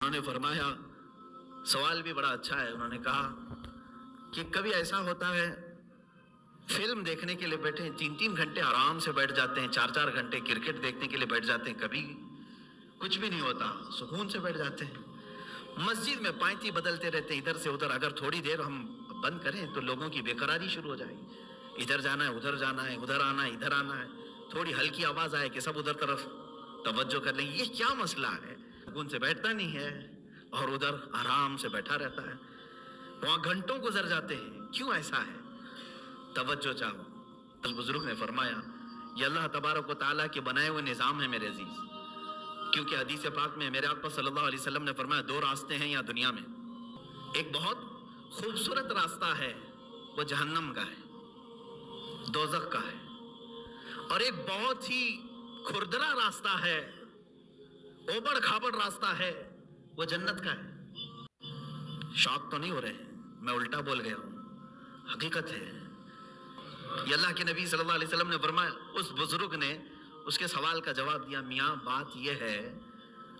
انہوں نے فرمایا، سوال بھی بڑا اچھا ہے، انہوں نے کہا کہ کبھی ایسا ہوتا ہے فلم دیکھنے کے لیے بیٹھے ہیں 3 گھنٹے آرام سے بیٹھ جاتے ہیں، 4 گھنٹے کرکٹ دیکھنے کے لیے بیٹھ جاتے ہیں، کبھی کچھ بھی نہیں ہوتا، سکون سے بیٹھ جاتے ہیں۔ مسجد میں پائتی بدلتے رہتے ہیں ادھر سے ادھر، اگر تھوڑی دیر ہم بند کریں تو لوگوں کی بے قراری شروع ہو جائے گی، ادھر جانا ہے ادھر جانا ہے، ادھر آنا ہے ادھر آنا ہے، تھوڑی ہلکی آواز آئے کہ سب ادھر طرف توجہ کر لیں، یہ کیا مسئلہ ہے؟ سکون سے بیٹھتا نہیں ہے اور ادھر آرام سے بیٹھا رہتا ہے، وہاں گھنٹوں گزر جاتے ہیں، کیوں ایسا ہے؟ توجہ چاہو۔ اس بزرگ نے فرمایا، یہ اللہ تبارک و تعالیٰ کے بنائے ہوئے نظام ہے میرے عزیز، کیونکہ حدیث پاک میں میرے آقا صلی اللہ علیہ وسلم نے فرمایا 2 راستے ہیں یہاں دنیا میں، ایک بہت خوبصورت راستہ ہے وہ جہنم کا ہے، دوزخ کا ہے، اور ایک بہت ہی کھردرا راستہ ہے، اوبڑ کھابڑ راستہ ہے، وہ جنت کا ہے۔ شوق تو نہیں ہو رہے ہیں، میں الٹا بول گیا ہوں، حقیقت ہے۔ یہ اللہ کے نبی صلی اللہ علیہ وسلم نے فرمایا، اس بزرگ نے اس کے سوال کا جواب دیا، میاں بات یہ ہے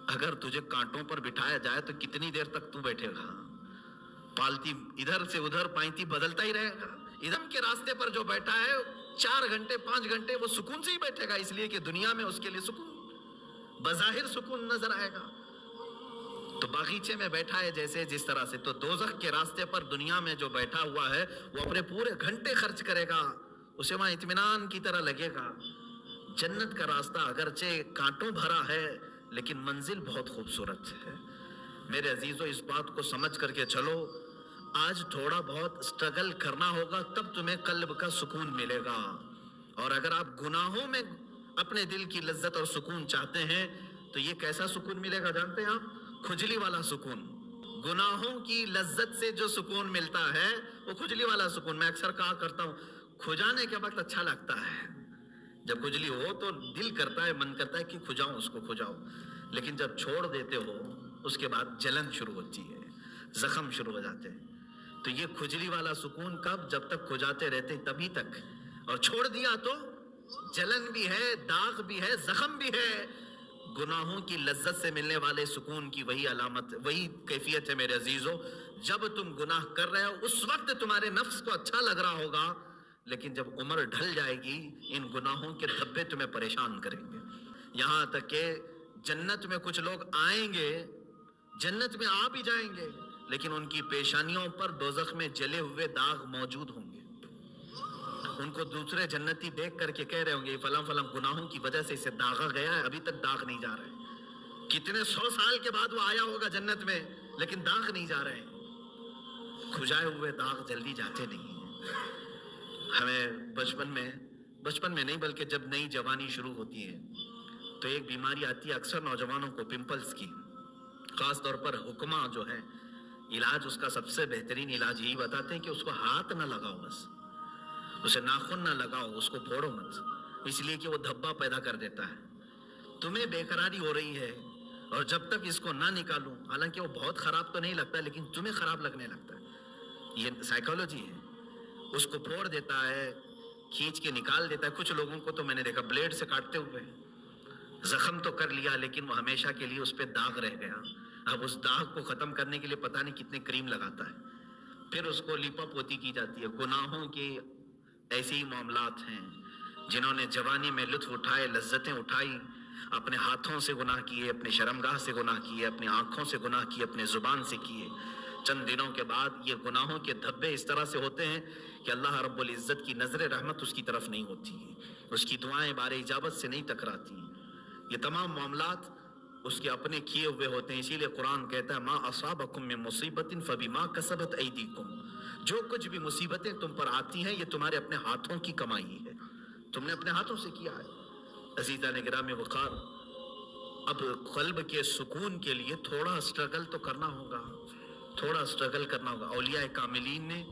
اگر تجھے کانٹوں پر بٹھایا جائے تو کتنی دیر تک تو بیٹھے گا؟ پالتی ادھر سے ادھر پائتی بدلتا ہی رہے گا۔ ادھم کے راستے پر جو بیٹھا ہے 4 گھنٹے 5 گھنٹے وہ سکون سے ہی بیٹھے گا، اس لیے کہ دنیا میں اس کے لیے سکون بظاہر سکون نظر آئے گا، تو باغیچے میں بیٹھا ہے جیسے جس طرح سے، تو دوزخ کے راستے پر دنیا میں جو بیٹھا ہوا ہے وہ اپنے پورے گھنٹے خرچ کرے گا، اسے وہاں اطمینان کی طرح لگے گا۔ جنت کا راستہ اگرچہ کانٹوں بھرا ہے لیکن منزل بہت خوبصورت ہے۔ میرے عزیزو، اس بات کو سمجھ کر کے چلو، آج تھوڑا بہت سٹرگل کرنا ہوگا تب تمہیں قلب کا سکون ملے گا، اور اگر آپ گناہوں میں اپنے دل کی لذت اور سکون چاہتے ہیں تو یہ کیسا سکون ملے گا جانتے ہیں آپ؟ کھجلی والا سکون۔ گناہوں کی لذت سے جو سکون ملتا ہے وہ کھجلی والا سکون۔ میں اکثر کہا کرتا ہوں، کھجانے کے وقت اچھا لگتا ہے، جب کھجلی ہو تو دل کرتا ہے، من کرتا ہے کہ کھجاؤں اس کو کھجاؤ، لیکن جب چھوڑ دیتے ہو اس کے بعد جلن شروع ہوتی ہے، زخم شروع ہو جاتے ہیں۔ تو یہ کھجلی والا سکون کب؟ جب تک کھجاتے رہتے تبھی تک، اور چھوڑ دیا تو جلن بھی ہے، داغ بھی ہے، زخم بھی ہے۔ گناہوں کی لذت سے ملنے والے سکون کی وہی علامت، وہی کیفیت ہے میرے عزیزو۔ جب تم گناہ کر رہے ہو اس وقت تمہارے نفس کو اچھا لگ رہا ہوگا، لیکن جب عمر ڈھل جائے گی ان گناہوں کے دھبے تمہیں پریشان کریں گے، یہاں تک کہ جنت میں کچھ لوگ آئیں گے، جنت میں آ بھی جائیں گے، لیکن ان کی پیشانیوں پر دوزخ میں جلے ہوئے داغ موجود ہوں گے۔ ان کو دوسرے جنتی دیکھ کر کے کہہ رہے ہوں گے فلاں فلاں گناہوں کی وجہ سے اسے داغا گیا ہے، ابھی تک داغ نہیں جا رہے، کتنے 100 سال کے بعد وہ آیا ہوگا جنت میں لیکن داغ نہیں جا رہے۔ کھجائے ہوئے داغ جلدی جاتے نہیں ہیں۔ ہمیں بچپن میں نہیں بلکہ جب نئی جوانی شروع ہوتی ہے تو ایک بیماری آتی ہے اکثر نوجوانوں کو، پمپلز کی، خاص طور پر حکمہ جو ہے، علاج اس کا سب سے بہترین علاج یہی بتاتے ہیں کہ اس کو ہاتھ نہ لگاؤ، بس اسے ناخن نہ لگاؤ، اس کو پھوڑو مت، اس لیے کہ وہ دھبا پیدا کر دیتا ہے۔ تمہیں بے قراری ہو رہی ہے اور جب تک اس کو نہ نکالوں، حالانکہ وہ بہت خراب تو نہیں لگتا لیکن تمہیں خراب لگنے لگتا ہے، یہ سائیکالوجی ہے، اس کو پھوڑ دیتا ہے، کھینچ کے نکال دیتا ہے۔ کچھ لوگوں کو تو میں نے دیکھا بلیڈ سے کاٹتے ہوئے، زخم تو کر لیا لیکن وہ ہمیشہ کے لیے اس پہ داغ رہ گیا۔ اب اس داغ کو ختم کرنے کے لیے پتہ نہیں کتنے کریم لگاتا ہے، پھر اس کو لیپا پوتی کی جاتی ہے۔ گناہوں کے ایسے ہی معاملات ہیں، جنہوں نے جوانی میں لطف اٹھائے، لذتیں اٹھائی، اپنے ہاتھوں سے گناہ کیے، اپنے شرمگاہ سے گناہ کیے، اپنی آنکھوں سے گناہ کیے، اپنے زبان سے کیے، چند دنوں کے بعد یہ گناہوں کے دھبے اس طرح سے ہوتے ہیں کہ اللہ رب العزت کی نظر رحمت اس کی طرف نہیں ہوتی ہے، اس کی دعائیں بار اجابت سے نہیں ٹکراتی ہیں۔ یہ تمام معاملات اس کے اپنے کیے ہوئے ہوتے ہیں، اسی لیے قرآن کہتا ہے ما اصابکم من مصیبت فبما کسبت ایدیکم، جو کچھ بھی مصیبتیں تم پر آتی ہیں یہ تمہارے اپنے ہاتھوں کی کمائی ہے، تم نے اپنے ہاتھوں سے کیا ہے۔ عزیزان گرامی وقار، اب قلب کے سکون کے لیے تھوڑا سٹرگل تو کرنا ہوگا، تھوڑا سٹرگل کرنا ہوگا۔ اولیاء کاملین نے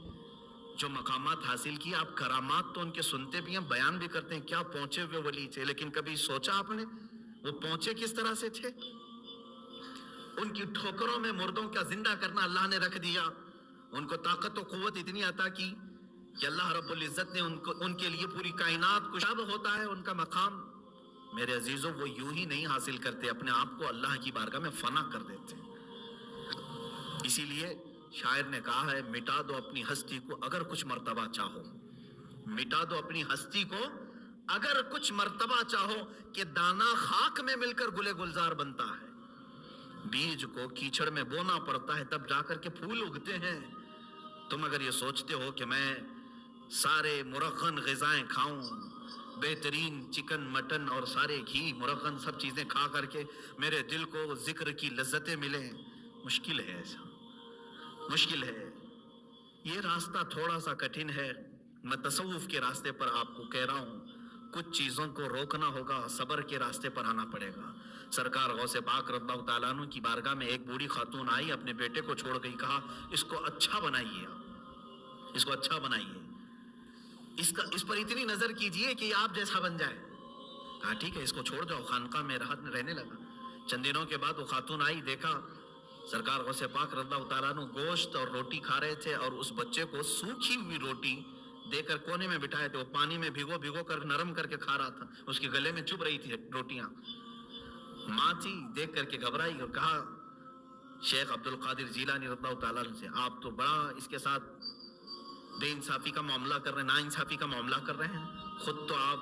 جو مقامات حاصل کیے، آپ کرامات تو ان کے سنتے بھی ہیں، بیان بھی کرتے ہیں، کیا پہنچے ہوئے ولی تھے، لیکن کبھی سوچا آپ نے وہ پہنچے کس طرح سے تھے؟ ان کی ٹھوکروں میں مردوں کا زندہ کرنا اللہ نے رکھ دیا، ان کو طاقت و قوت اتنی عطا کی کہ اللہ رب العزت نے ان کے لیے پوری کائنات کو شب ہوتا ہے ان کا مقام۔ میرے عزیزوں، وہ یوں ہی نہیں حاصل کرتے، اپنے آپ کو اللہ کی بارگاہ میں فنا کر دیتے ہیں۔ اسی لیے شاعر نے کہا ہے مٹا دو اپنی ہستی کو اگر کچھ مرتبہ چاہو، مٹا دو اپنی ہستی کو اگر کچھ مرتبہ چاہو، کہ دانا خاک میں مل کر گلے گلزار بنتا ہے، بیج کو کیچڑ میں بونا پڑتا ہے تب جا کر کے پھول اگتے ہیں۔ تم اگر یہ سوچتے ہو کہ میں سارے مرغن غذائیں کھاؤں، بہترین چکن مٹن اور سارے گھی مرغن سب چیزیں کھا کر کے میرے دل کو ذکر کی لذتیں ملیں، مشکل ہے، ایسا مشکل ہے۔ یہ راستہ تھوڑا سا کٹھن ہے، میں تصوف کے راستے پر آپ کو کہہ رہا ہوں، کچھ چیزوں کو روکنا ہوگا، صبر کے راستے پر آنا پڑے گا۔ سرکار غوث پاک رضی اللہ تعالیٰ عنہ کی بارگاہ میں ایک بوڑھی خاتون آئی، اپنے بیٹے کو چھوڑ گئی، کہا اس کو اچھا بنائیے، اس کو اچھا بنائیے، اس پر اتنی نظر کیجئے کہ یہ آپ جیسا بن جائے۔ کہا ٹھیک ہے، اس کو چھوڑ جاؤ، خانقاہ میں رہنے لگا۔ چند دنوں کے بعد وہ خاتون آئی، دیکھا سرکار غوث پاک رضی اللہ تعالیٰ عنہ گوشت اور روٹی کھا رہے تھے، اور اس بچے کو سوکھی ہوئی روٹی دے کر کونے میں بٹھائے تھے، وہ پانی میں بھگو کر نرم کر کے کھا رہا تھا، اس کے گلے میں چبھ رہی تھی روٹیاں۔ ماں تھی، دیکھ کر کے گھبرائی اور کہا شیخ عبد القادر جیلانی رضی اللہ تعالیٰ عنہ سے، آپ تو بڑا اس کے ساتھ بے انصافی کا معاملہ کر رہے ہیں، نا انصافی کا معاملہ کر رہے ہیں، خود تو آپ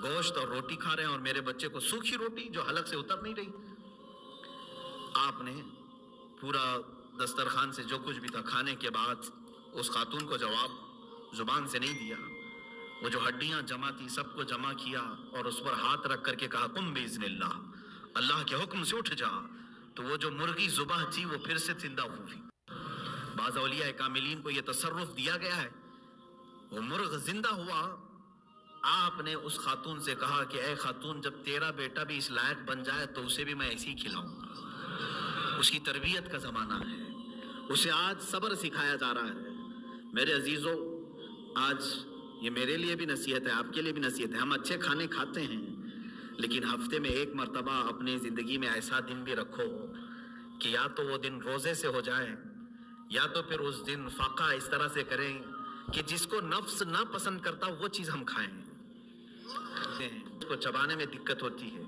گوشت اور روٹی کھا رہے ہیں اور میرے بچے کو سوکھی روٹی جو حلق سے اتر نہیں رہی۔ آپ نے پورا دسترخوان سے جو کچھ بھی تھا کھانے کے بعد اس خاتون کو جواب زبان سے نہیں دیا، وہ جو ہڈیاں جمع تھی سب کو جمع کیا اور اس پر ہاتھ رکھ کر کے کہا قم باذن اللہ، اللہ کے حکم سے اٹھ جا، تو وہ جو مرغی ذبح تھی وہ پھر سے زندہ ہوئی۔ بعض اولیاء کاملین کو یہ تصرف دیا گیا ہے، وہ مرغ زندہ ہوا، آپ نے اس خاتون سے کہا کہ اے خاتون جب تیرا بیٹا بھی اس لائق بن جائے تو اسے بھی میں ایسے ہی کھلاؤں گا۔ اس کی تربیت کا زمانہ ہے، اسے آج صبر سکھایا جا رہا ہے۔ میرے عزیزوں، آج یہ میرے لیے بھی نصیحت ہے، آپ کے لیے بھی نصیحت ہے، ہم اچھے کھانے کھاتے ہیں، لیکن ہفتے میں ایک مرتبہ اپنی زندگی میں ایسا دن بھی رکھو کہ یا تو وہ دن روزے سے ہو جائے، یا تو پھر اس دن فاقہ اس طرح سے کریں کہ جس کو نفس نہ پسند کرتا وہ چیز ہم کھائیں۔ اس کو چبانے میں دقت ہوتی ہے،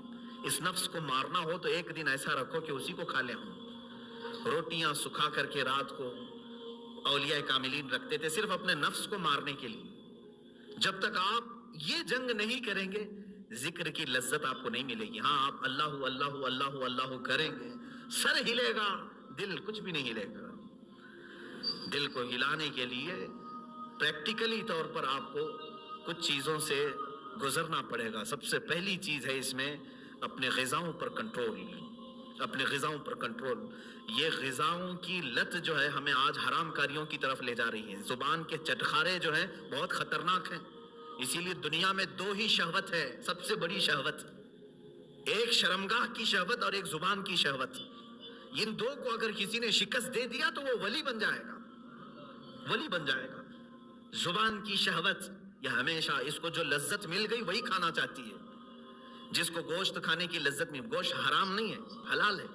اس نفس کو مارنا ہو تو ایک دن ایسا رکھو کہ اسی کو کھا لیں ہم۔ روٹیاں سکھا کر کے رات کو اولیاء کاملین رکھتے تھے صرف اپنے نفس کو مارنے کے لیے۔ جب تک آپ یہ جنگ نہیں کریں گے ذکر کی لذت آپ کو نہیں ملے گی۔ ہاں آپ اللہ اللہ اللہ اللہ کریں گے، سر ہلے گا، دل کچھ بھی نہیں ہلے گا۔ دل کو ہلانے کے لیے پریکٹیکلی طور پر آپ کو کچھ چیزوں سے گزرنا پڑے گا۔ سب سے پہلی چیز ہے اس میں اپنے غذاؤں پر کنٹرول، اپنے غذاؤں پر کنٹرول۔ یہ غذاؤں کی لت جو ہے ہمیں آج حرام کاریوں کی طرف لے جا رہی ہے۔ زبان کے چٹخارے جو ہیں بہت خطرناک ہیں، اسی لیے دنیا میں دو ہی شہوت ہے، سب سے بڑی شہوت، ایک شرمگاہ کی شہوت اور ایک زبان کی شہوت۔ ان دو کو اگر کسی نے شکست دے دیا تو وہ ولی بن جائے گا، ولی بن جائے گا۔ زبان کی شہوت یہ ہمیشہ اس کو جو لذت مل گئی وہی کھانا چاہتی ہے۔ جس کو گوشت کھانے کی لذت میں، گوشت حرام نہیں ہے، حلال ہے،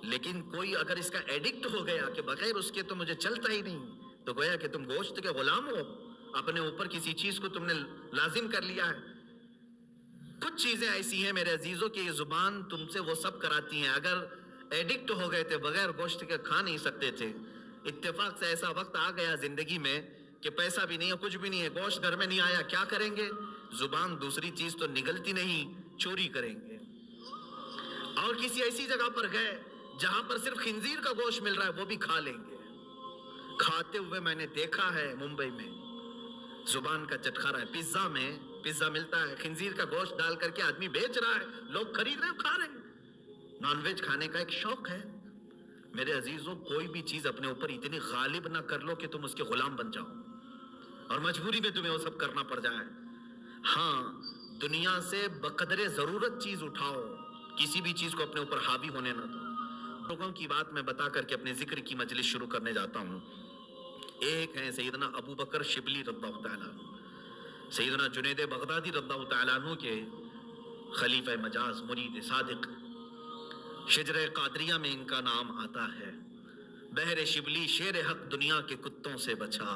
لیکن کوئی اگر اس کا ایڈکٹ ہو گیا کہ بغیر اس کے تو مجھے چلتا ہی نہیں، تو گویا کہ تم گوشت کے غلام ہو، اپنے اوپر کسی چیز کو تم نے لازم کر لیا ہے۔ کچھ چیزیں ایسی ہیں میرے عزیزوں کہ یہ زبان تم سے وہ سب کراتی ہیں۔ اگر ایڈکٹ ہو گئے تھے، بغیر گوشت کے کھا نہیں سکتے تھے، اتفاق سے ایسا وقت آ گیا زندگی میں کہ پیسہ بھی نہیں ہے، کچھ بھی نہیں ہے، گوشت گھر میں نہیں آیا، کیا کریں گے؟ زبان دوسری چیز تو نگلتی نہیں، چوری کریں گے۔ اور کسی ایسی جگہ پر گئے جہاں پر صرف خنزیر کا گوشت مل رہا ہے وہ بھی کھا لیں گے۔ کھاتے ہوئے میں نے دیکھا ہے ممبئی میں، زبان کا چٹخارا ہے، پیزا میں پیزا ملتا ہے، خنزیر کا گوشت ڈال کر کے آدمی بیچ رہا ہے، لوگ خرید رہے ہیں، کھا رہے ہیں۔ نان ویج کھانے کا ایک شوق ہے۔ میرے عزیزوں، کوئی بھی چیز اپنے اوپر اتنی غالب نہ کر لو کہ تم اس کے غلام بن جاؤ اور مجبوری میں تمہیں وہ سب کرنا پڑ جائے۔ ہاں، دنیا سے بقدر ضرورت چیز اٹھاؤ، کسی بھی چیز کو اپنے اوپر حاوی ہونے نہ دو۔ لوگوں کی بات میں بتا کر کے اپنے ذکر کی مجلس شروع کرنے جاتا ہوں۔ ایک ہے سیدنا ابو بکر شبلی رضی اللہ تعالیٰ عنہ، سیدنا جنید بغدادی رضی اللہ تعالیٰ عنہ کے خلیفہ مجاز، مرید صادق۔ شجرہ قادریہ میں ان کا نام آتا ہے۔ بحر شبلی شیر حق دنیا کے کتوں سے بچا،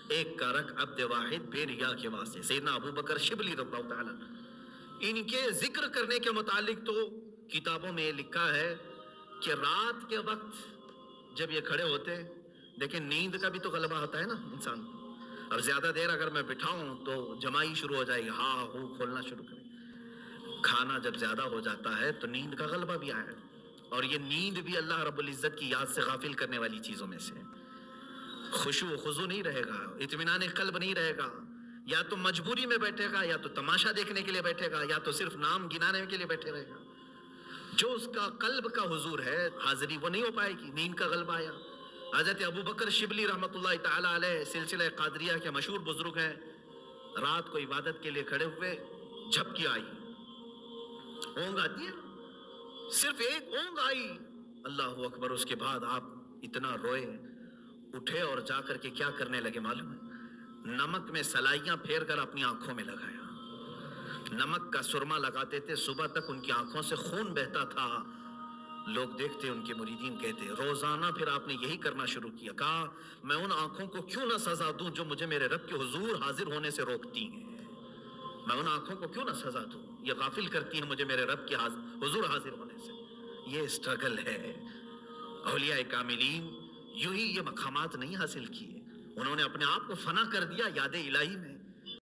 ایک کا رکھ عبد واحد بے ریا کے واسطے۔ سیدنا ابو بکر شبلی رضی اللہ تعالیٰ ان کے ذکر کرنے کے متعلق تو کتابوں میں لکھا ہے کہ رات کے وقت جب یہ کھڑے ہوتے، دیکھیں نیند کا بھی تو غلبہ ہوتا ہے نا انسان کو. اب زیادہ دیر اگر میں بٹھاؤں تو جمائی شروع ہو جائے گی، ہاں ہو کھولنا شروع کرے. کھانا جب زیادہ ہو جاتا ہے تو نیند کا غلبہ بھی آئے. اور یہ نیند بھی اللہ رب العزت کی یاد سے غافل کرنے والی چیزوں میں سے ہے. خشوع و خضوع نہیں رہے گا، اطمینان قلب نہیں رہے گا. یا تو مجبوری میں بیٹھے گا، یا تو تماشا دیکھنے کے لیے بیٹھے گا، یا تو صرف نام گنانے کے لیے بیٹھے رہے گا. جو اس کا قلب کا حضور ہے، حاضری وہ نہیں ہو پائے گی. نیند کا غلبہ آیا. حضرت ابو بکر شبلی رحمۃ اللہ تعالی علیہ سلسلہ قادریہ کے مشہور بزرگ ہیں. رات کو عبادت کے لیے کھڑے ہوئے، جھپکی آئی، اونگ آتی ہے، صرف ایک اونگ آئی، اللہ اکبر. اس کے بعد آپ اتنا روئے، اٹھے اور جا کر کے کیا کرنے لگے معلوم ہے؟ نمک میں سلائیاں پھیر کر اپنی آنکھوں میں لگایا. نمک کا سرما لگاتے تھے، صبح تک ان کی آنکھوں سے خون بہتا تھا. لوگ دیکھتے، ان کے مریدین کہتے روزانہ پھر آپ نے یہی کرنا شروع کیا. کہا میں ان آنکھوں کو کیوں نہ سزا دوں جو مجھے میرے رب کے حضور حاضر ہونے سے روکتی ہیں. میں ان آنکھوں کو کیوں نہ سزا دوں، یہ غافل کرتی ہیں مجھے میرے رب کے حضور حاضر ہونے سے. یہ اسٹرگل ہے. اولیاء کاملین یوں ہی یہ مقامات نہیں حاصل کیے، انہوں نے اپنے آپ کو فنا کر دیا یاد الہی میں.